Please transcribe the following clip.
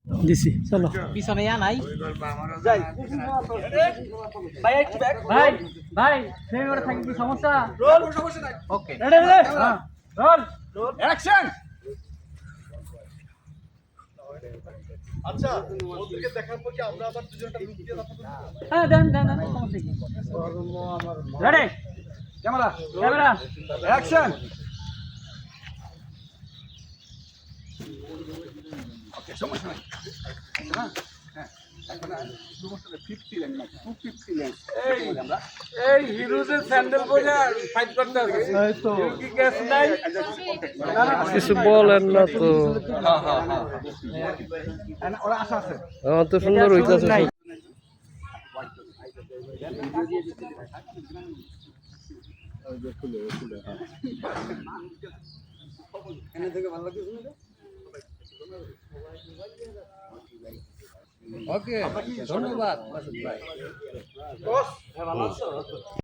দিছি চলো পিছনে ইয়া নাই যাই ভাই একটু ব্যাক ভাই ভাই ফ্রেম করে থাকি কি সমস্যা রোল সমস্যা নাই ওকে রেডি রেডি হ্যাঁ রোল অ্যাকশন আচ্ছা ওদেরকে দেখার পর কি আমরা আবার দুজনটা লুক দিয়ে কথা বলবো হ্যাঁ দেন দেন দেন সমস্যা কি ready camera camera action okay সমস্যা নাই না হ্যাঁ এখন সমস্যা 50 লেন না 250 লেন এই হিরোজের স্যান্ডেল পরে ফাইট করতে হবে এই তো কি গ্যাস নাই কিছু বলেন না তো ওরা আশা আছে আমার তো সুন্দর হইতাছে এনে থেকে ভালো লাগে ওকে ধন্যবাদ বস ভালো আছো